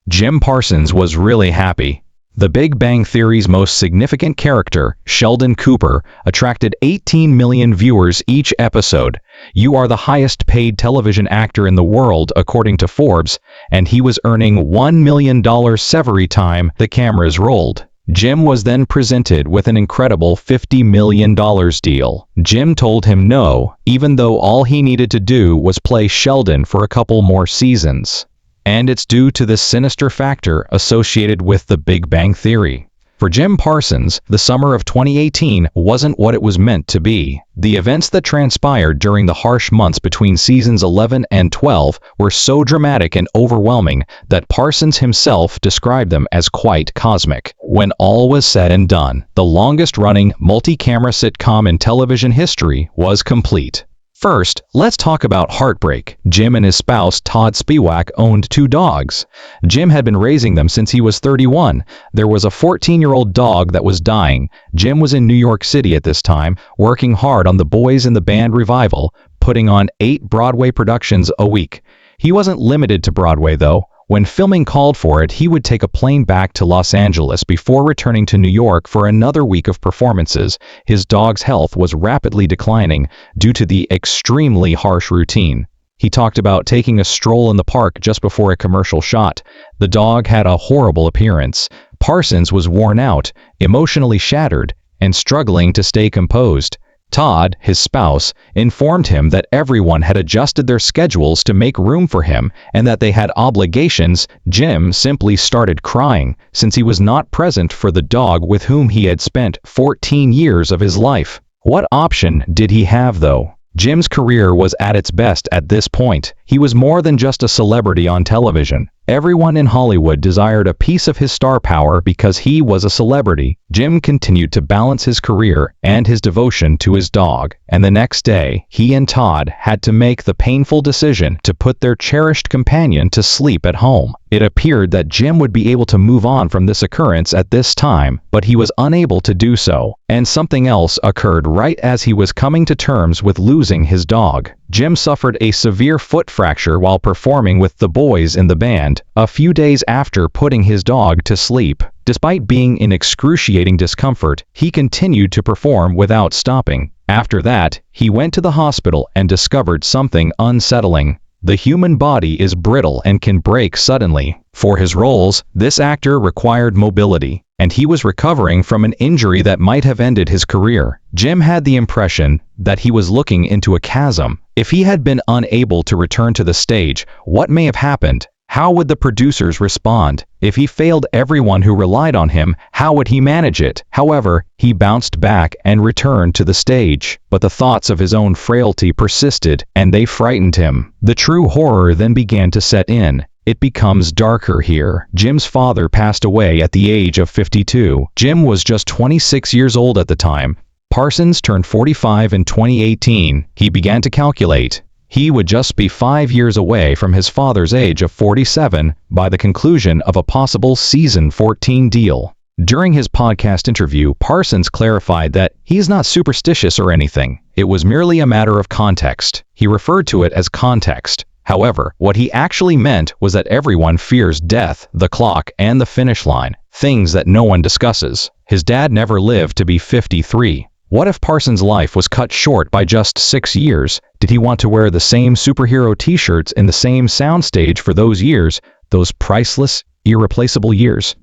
Jim Parsons was really happy. The Big Bang Theory's most significant character, Sheldon Cooper, attracted 18 million viewers each episode. You are the highest paid television actor in the world, according to Forbes, and he was earning $1 million every time the cameras rolled. Jim was then presented with an incredible $50 million deal. Jim told him no, even though all he needed to do was play Sheldon for a couple more seasons. And it's due to this sinister factor associated with the Big Bang Theory. For Jim Parsons, the summer of 2018 wasn't what it was meant to be. The events that transpired during the harsh months between seasons 11 and 12 were so dramatic and overwhelming that Parsons himself described them as quite cosmic. When all was said and done, the longest-running multi-camera sitcom in television history was complete. First, let's talk about heartbreak. Jim and his spouse, Todd Spiewak, owned 2 dogs. Jim had been raising them since he was 31. There was a 14-year-old dog that was dying. Jim was in New York City at this time, working hard on The Boys in the Band revival, putting on 8 Broadway productions a week. He wasn't limited to Broadway, though. When filming called for it, he would take a plane back to Los Angeles before returning to New York for another week of performances. His dog's health was rapidly declining due to the extremely harsh routine. He talked about taking a stroll in the park just before a commercial shot. The dog had a horrible appearance. Parsons was worn out, emotionally shattered, and struggling to stay composed. Todd, his spouse, informed him that everyone had adjusted their schedules to make room for him and that they had obligations. Jim simply started crying since he was not present for the dog with whom he had spent 14 years of his life. What option did he have, though? Jim's career was at its best at this point. He was more than just a celebrity on television. Everyone in Hollywood desired a piece of his star power because he was a celebrity. Jim continued to balance his career and his devotion to his dog, and the next day, he and Todd had to make the painful decision to put their cherished companion to sleep at home. It appeared that Jim would be able to move on from this occurrence at this time, but he was unable to do so, and something else occurred right as he was coming to terms with losing his dog. Jim suffered a severe foot fracture while performing with the Boys in the Band, a few days after putting his dog to sleep. Despite being in excruciating discomfort, he continued to perform without stopping. After that, he went to the hospital and discovered something unsettling. The human body is brittle and can break suddenly. For his roles, this actor required mobility, and he was recovering from an injury that might have ended his career. Jim had the impression that he was looking into a chasm. If he had been unable to return to the stage, what may have happened? How would the producers respond? If he failed everyone who relied on him, how would he manage it? However, he bounced back and returned to the stage. But the thoughts of his own frailty persisted, and they frightened him. The true horror then began to set in. It becomes darker here. Jim's father passed away at the age of 52. Jim was just 26 years old at the time. Parsons turned 45 in 2018. He began to calculate. He would just be 5 years away from his father's age of 47 by the conclusion of a possible season 14 deal. During his podcast interview, Parsons clarified that he's not superstitious or anything. It was merely a matter of context. He referred to it as context. However, what he actually meant was that everyone fears death, the clock, and the finish line, things that no one discusses. His dad never lived to be 53. What if Parsons' life was cut short by just 6 years? Did he want to wear the same superhero t-shirts in the same soundstage for those years, those priceless, irreplaceable years?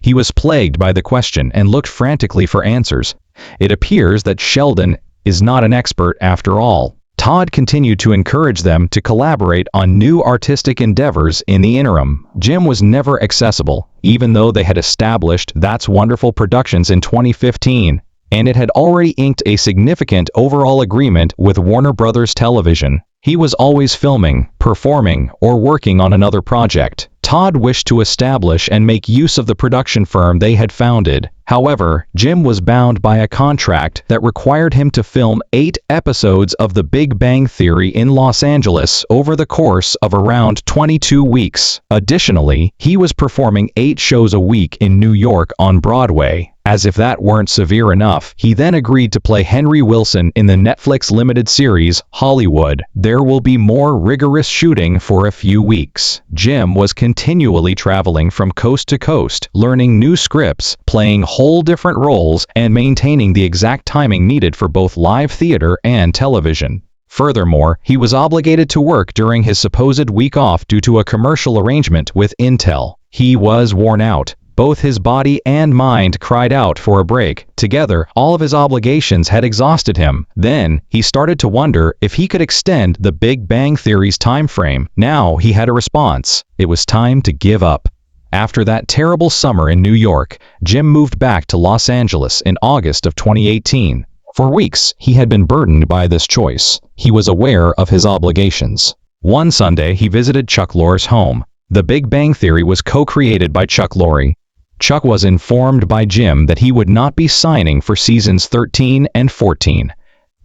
He was plagued by the question and looked frantically for answers. It appears that Sheldon is not an expert after all. Todd continued to encourage them to collaborate on new artistic endeavors in the interim. Jim was never accessible, even though they had established That's Wonderful Productions in 2015. And it had already inked a significant overall agreement with Warner Brothers Television. He was always filming, performing, or working on another project. Todd wished to establish and make use of the production firm they had founded. However, Jim was bound by a contract that required him to film 8 episodes of The Big Bang Theory in Los Angeles over the course of around 22 weeks. Additionally, he was performing 8 shows a week in New York on Broadway. As if that weren't severe enough, he then agreed to play Henry Wilson in the Netflix limited series, Hollywood. There will be more rigorous shooting for a few weeks. Jim was continually traveling from coast to coast, learning new scripts, playing whole different roles, and maintaining the exact timing needed for both live theater and television. Furthermore, he was obligated to work during his supposed week off due to a commercial arrangement with Intel. He was worn out. Both his body and mind cried out for a break. Together, all of his obligations had exhausted him. Then, he started to wonder if he could extend the Big Bang Theory's time frame. Now he had a response. It was time to give up. After that terrible summer in New York, Jim moved back to Los Angeles in August of 2018. For weeks, he had been burdened by this choice. He was aware of his obligations. One Sunday, he visited Chuck Lorre's home. The Big Bang Theory was co-created by Chuck Lorre. Chuck was informed by Jim that he would not be signing for seasons 13 and 14.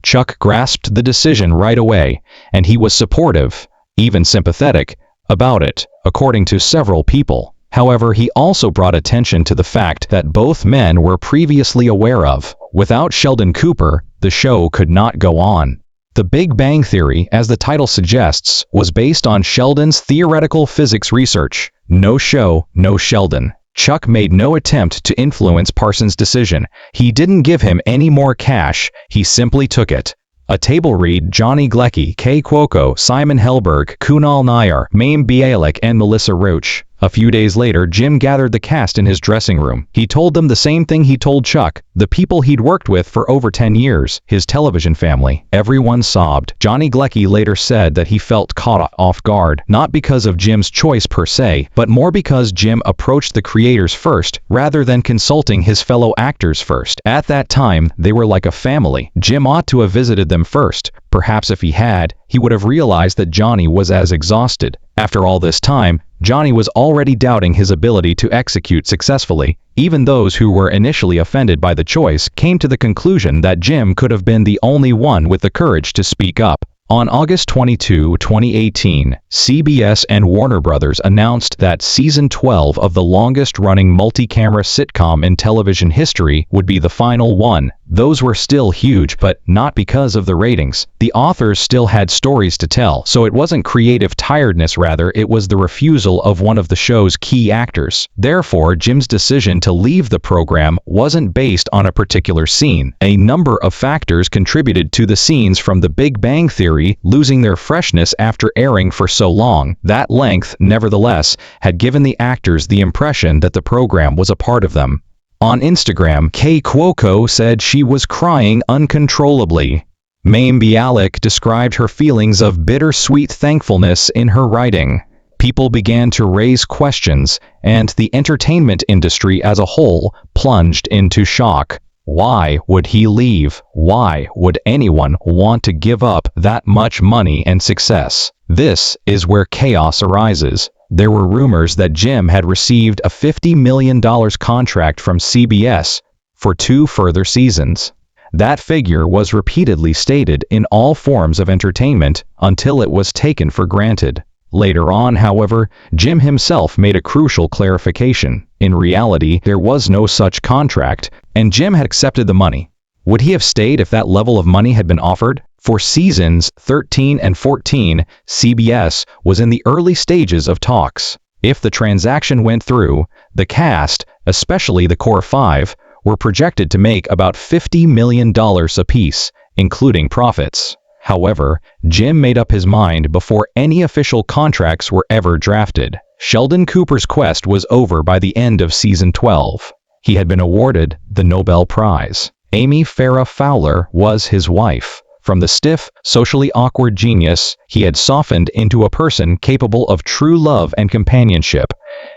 Chuck grasped the decision right away, and he was supportive, even sympathetic, about it, according to several people. However, he also brought attention to the fact that both men were previously aware of. Without Sheldon Cooper, the show could not go on. The Big Bang Theory, as the title suggests, was based on Sheldon's theoretical physics research. No show, no Sheldon. Chuck made no attempt to influence Parsons' decision. He didn't give him any more cash, he simply took it. A table read: Johnny Galecki, Kay Cuoco, Simon Helberg, Kunal Nair, Mayim Bialik, and Melissa Roach. A few days later, Jim gathered the cast in his dressing room. He told them the same thing he told Chuck, the people he'd worked with for over 10 years, his television family. Everyone sobbed. Johnny Galecki later said that he felt caught off guard, not because of Jim's choice per se, but more because Jim approached the creators first, rather than consulting his fellow actors first. At that time, they were like a family. Jim ought to have visited them first. Perhaps if he had, he would have realized that Johnny was as exhausted. After all this time, Johnny was already doubting his ability to execute successfully. Even those who were initially offended by the choice came to the conclusion that Jim could have been the only one with the courage to speak up. On August 22, 2018, CBS and Warner Brothers announced that Season 12 of the longest-running multi-camera sitcom in television history would be the final one. Those were still huge, but not because of the ratings. The authors still had stories to tell, so it wasn't creative tiredness, rather it was the refusal of one of the show's key actors. Therefore, Jim's decision to leave the program wasn't based on a particular scene. A number of factors contributed to the scenes from The Big Bang Theory losing their freshness after airing for so long. That length, nevertheless, had given the actors the impression that the program was a part of them. On Instagram, Kay Cuoco said she was crying uncontrollably. Mayim Bialik described her feelings of bittersweet thankfulness in her writing. People began to raise questions, and the entertainment industry as a whole plunged into shock. Why would he leave? Why would anyone want to give up that much money and success? This is where chaos arises. There were rumors that Jim had received a $50 million contract from CBS for 2 further seasons. That figure was repeatedly stated in all forms of entertainment until it was taken for granted. Later on, however, Jim himself made a crucial clarification. In reality, there was no such contract, and Jim had accepted the money. Would he have stayed if that level of money had been offered? For seasons 13 and 14, CBS was in the early stages of talks. If the transaction went through, the cast, especially the core 5, were projected to make about $50 million apiece, including profits. However, Jim made up his mind before any official contracts were ever drafted. Sheldon Cooper's quest was over by the end of season 12. He had been awarded the Nobel Prize. Amy Farrah Fowler was his wife. From the stiff, socially awkward genius, he had softened into a person capable of true love and companionship.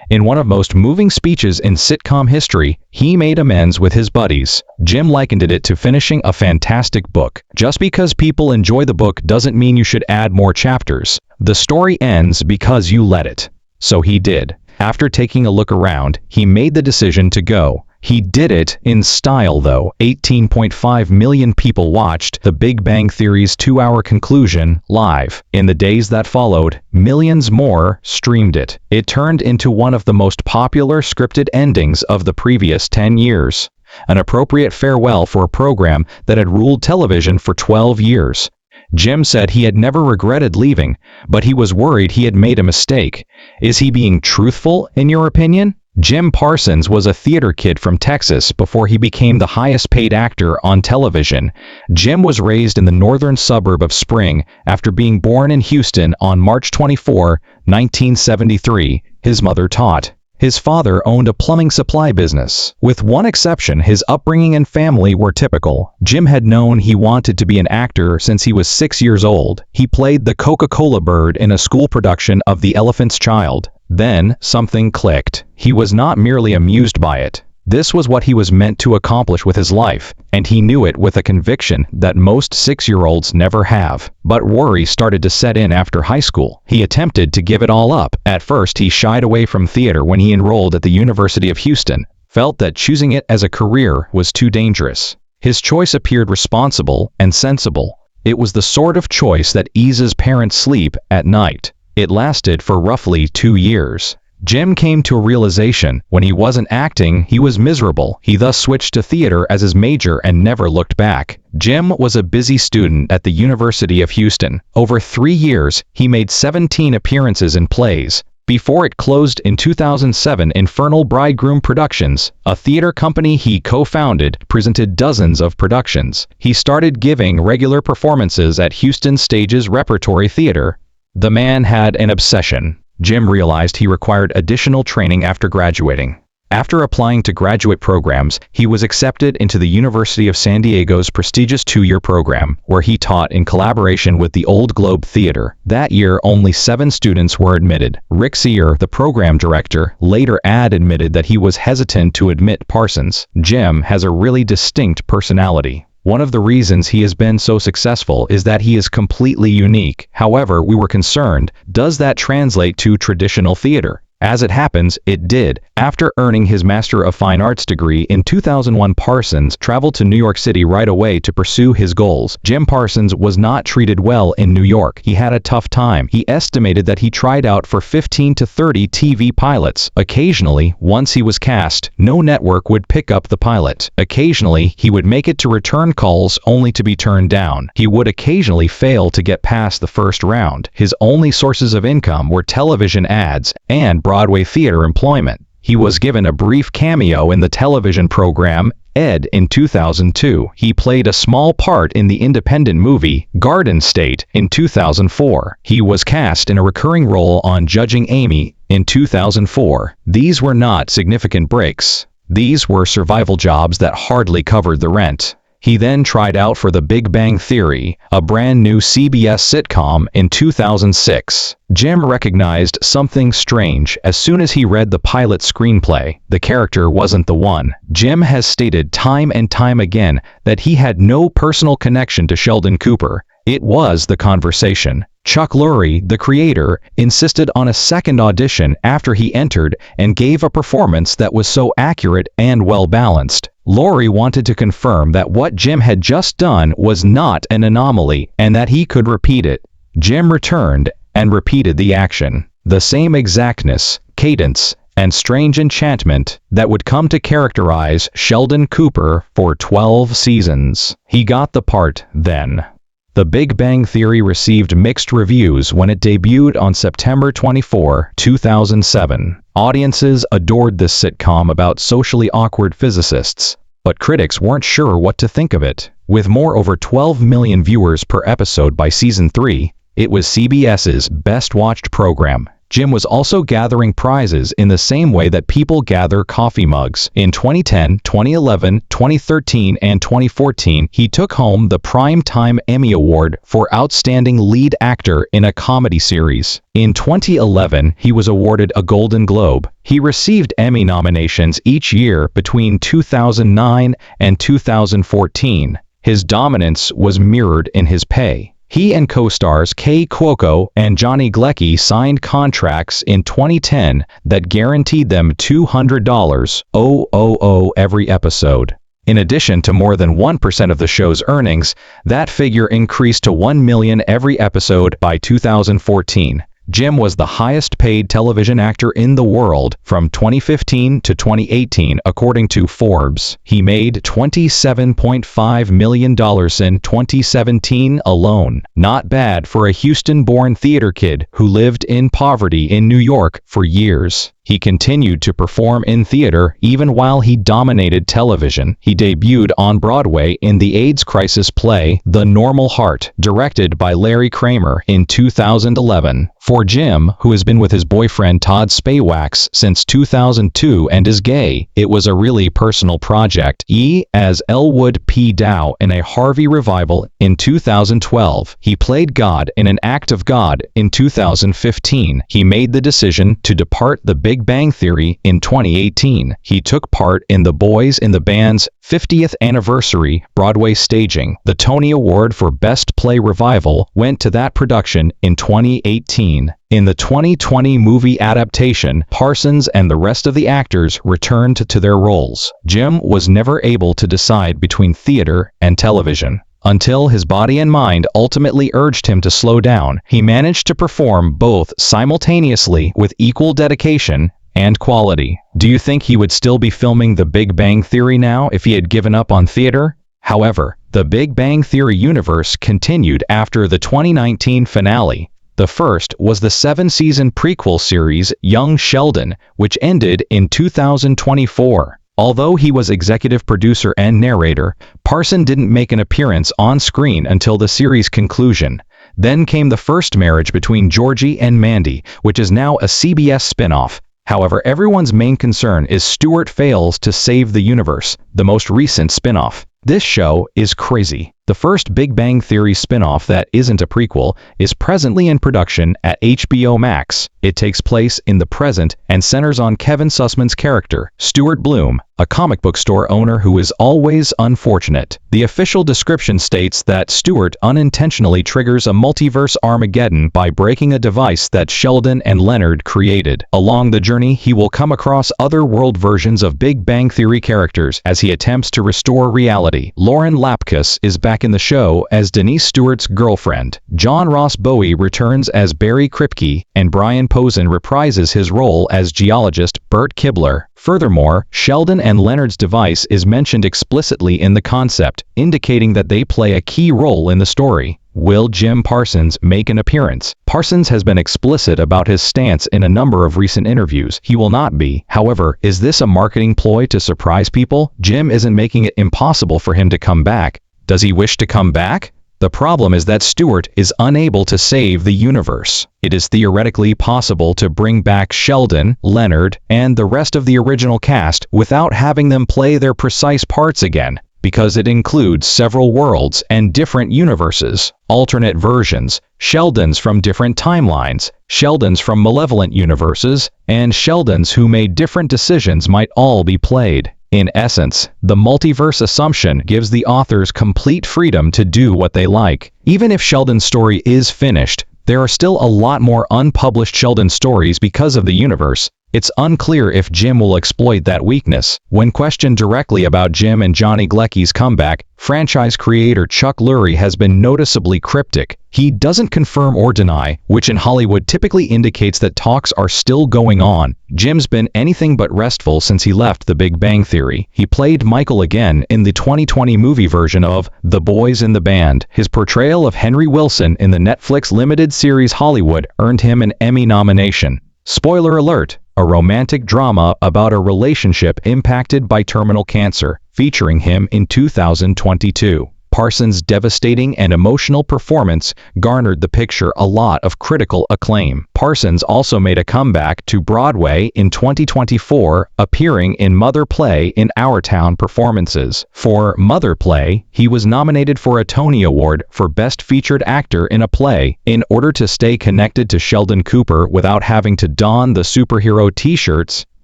In one of the most moving speeches in sitcom history, he made amends with his buddies. Jim likened it to finishing a fantastic book. Just because people enjoy the book doesn't mean you should add more chapters. The story ends because you let it. So he did. After taking a look around, he made the decision to go. He did it in style, though. 18.5 million people watched The Big Bang Theory's 2-hour conclusion live. In the days that followed, millions more streamed it. It turned into one of the most popular scripted endings of the previous 10 years. an appropriate farewell for a program that had ruled television for 12 years. Jim said he had never regretted leaving, but he was worried he had made a mistake. Is he being truthful, in your opinion? Jim Parsons was a theater kid from Texas before he became the highest-paid actor on television. Jim was raised in the northern suburb of Spring after being born in Houston on March 24, 1973. His mother taught. His father owned a plumbing supply business. With one exception, his upbringing and family were typical. Jim had known he wanted to be an actor since he was 6 years old. He played the Coca-Cola bird in a school production of The Elephant's Child. Then, something clicked. He was not merely amused by it. This was what he was meant to accomplish with his life, and he knew it with a conviction that most 6-year-olds never have. But worry started to set in after high school. He attempted to give it all up. At first, he shied away from theater when he enrolled at the University of Houston, felt that choosing it as a career was too dangerous. His choice appeared responsible and sensible. It was the sort of choice that eases parents' sleep at night. It lasted for roughly 2 years. Jim came to a realization: when he wasn't acting, he was miserable. He thus switched to theater as his major and never looked back. Jim was a busy student at the University of Houston. Over 3 years, he made 17 appearances in plays. Before it closed in 2007, Infernal Bridegroom Productions, a theater company he co-founded, presented dozens of productions. He started giving regular performances at Houston Stage's Repertory Theater. The man had an obsession. Jim realized he required additional training after graduating. After applying to graduate programs, he was accepted into the University of San Diego's prestigious 2-year program, where he taught in collaboration with the Old Globe Theater. That year, only 7 students were admitted. Rick Sear, the program director, later admitted that he was hesitant to admit Parsons. Jim has a really distinct personality. One of the reasons he has been so successful is that he is completely unique. However, we were concerned, does that translate to traditional theater? As it happens, it did. After earning his Master of Fine Arts degree in 2001, Parsons traveled to New York City right away to pursue his goals. Jim Parsons was not treated well in New York. He had a tough time. He estimated that he tried out for 15 to 30 TV pilots. Occasionally, once he was cast, no network would pick up the pilot. Occasionally, he would make it to return calls only to be turned down. He would occasionally fail to get past the first round. His only sources of income were television ads and Broadway theater employment. He was given a brief cameo in the television program Ed in 2002. He played a small part in the independent movie Garden State in 2004. He was cast in a recurring role on Judging Amy in 2004. These were not significant breaks. These were survival jobs that hardly covered the rent. He then tried out for The Big Bang Theory, a brand new CBS sitcom, in 2006. Jim recognized something strange as soon as he read the pilot screenplay. The character wasn't the one. Jim has stated time and time again that he had no personal connection to Sheldon Cooper. It was the conversation. Chuck Lorre, the creator, insisted on a second audition after he entered and gave a performance that was so accurate and well-balanced. Lorre wanted to confirm that what Jim had just done was not an anomaly and that he could repeat it. Jim returned and repeated the action. The same exactness, cadence, and strange enchantment that would come to characterize Sheldon Cooper for 12 seasons. He got the part then. The Big Bang Theory received mixed reviews when it debuted on September 24, 2007. Audiences adored this sitcom about socially awkward physicists, but critics weren't sure what to think of it. With more over 12 million viewers per episode by season 3, it was CBS's best-watched program. Jim was also gathering prizes in the same way that people gather coffee mugs. In 2010, 2011, 2013, and 2014, he took home the Primetime Emmy Award for Outstanding Lead Actor in a Comedy Series. In 2011, he was awarded a Golden Globe. He received Emmy nominations each year between 2009 and 2014. His dominance was mirrored in his pay. He and co-stars Kay Cuoco and Johnny Galecki signed contracts in 2010 that guaranteed them $200,000 every episode. In addition to more than 1% of the show's earnings, that figure increased to $1 million every episode by 2014. Jim was the highest-paid television actor in the world from 2015 to 2018, according to Forbes. He made $27.5 million in 2017 alone. Not bad for a Houston-born theater kid who lived in poverty in New York for years. He continued to perform in theater even while he dominated television. He debuted on Broadway in the AIDS crisis play The Normal Heart, directed by Larry Kramer, in 2011. For Jim, who has been with his boyfriend Todd Spaywax since 2002 and is gay, it was a really personal project. As Elwood P. Dow in a Harvey revival in 2012. He played God in An Act of God in 2015. He made the decision to depart The Big Bang Theory in 2018. He took part in The Boys in the Band's 50th anniversary Broadway staging. The Tony Award for Best Play Revival went to that production in 2018. In the 2020 movie adaptation, Parsons and the rest of the actors returned to their roles. Jim was never able to decide between theater and television. Until his body and mind ultimately urged him to slow down, he managed to perform both simultaneously with equal dedication and quality. Do you think he would still be filming The Big Bang Theory now if he had given up on theater? However, The Big Bang Theory universe continued after the 2019 finale. The first was the 7-season prequel series Young Sheldon, which ended in 2024. Although he was executive producer and narrator, Parsons didn't make an appearance on screen until the series' conclusion. Then came the first marriage between Georgie and Mandy, which is now a CBS spin-off. However, everyone's main concern is Stewart fails to save the universe, the most recent spin-off. This show is crazy. The first Big Bang Theory spin-off that isn't a prequel is presently in production at HBO Max. It takes place in the present and centers on Kevin Sussman's character, Stuart Bloom, a comic book store owner who is always unfortunate. The official description states that Stuart unintentionally triggers a multiverse Armageddon by breaking a device that Sheldon and Leonard created. Along the journey, he will come across other world versions of Big Bang Theory characters as he attempts to restore reality. Lauren Lapkus is back in the show as Denise Stewart's girlfriend. John Ross Bowie returns as Barry Kripke, and Brian Posehn reprises his role as geologist Bert Kibler. Furthermore, Sheldon and Leonard's device is mentioned explicitly in the concept, indicating that they play a key role in the story. Will Jim Parsons make an appearance? Parsons has been explicit about his stance in a number of recent interviews. He will not be. However, is this a marketing ploy to surprise people? Jim isn't making it impossible for him to come back. Does he wish to come back? The problem is that Stewart is unable to save the universe. It is theoretically possible to bring back Sheldon, Leonard, and the rest of the original cast without having them play their precise parts again, because it includes several worlds and different universes, alternate versions, Sheldons from different timelines, Sheldons from malevolent universes, and Sheldons who made different decisions might all be played. In essence, the multiverse assumption gives the authors complete freedom to do what they like. Even if Sheldon's story is finished, there are still a lot more unpublished Sheldon stories because of the universe. It's unclear if Jim will exploit that weakness. When questioned directly about Jim and Johnny Galecki's comeback, franchise creator Chuck Lurie has been noticeably cryptic. He doesn't confirm or deny, which in Hollywood typically indicates that talks are still going on. Jim's been anything but restful since he left The Big Bang Theory. He played Michael again in the 2020 movie version of The Boys in the Band. His portrayal of Henry Wilson in the Netflix limited series Hollywood earned him an Emmy nomination. Spoiler alert! A romantic drama about a relationship impacted by terminal cancer, featuring him in 2022. Parsons' devastating and emotional performance garnered the picture a lot of critical acclaim. Parsons also made a comeback to Broadway in 2024, appearing in Mother Play in Our Town performances. For Mother Play, he was nominated for a Tony Award for Best Featured Actor in a Play. In order to stay connected to Sheldon Cooper without having to don the superhero t-shirts,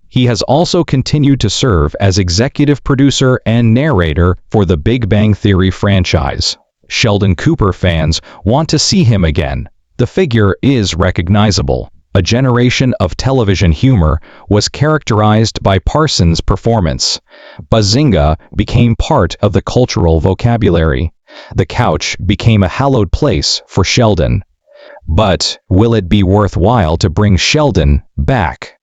he has also continued to serve as executive producer and narrator for the Big Bang Theory franchise. Sheldon Cooper fans want to see him again. The figure is recognizable. A generation of television humor was characterized by Parsons' performance. Bazinga became part of the cultural vocabulary. The couch became a hallowed place for Sheldon. But will it be worthwhile to bring Sheldon back?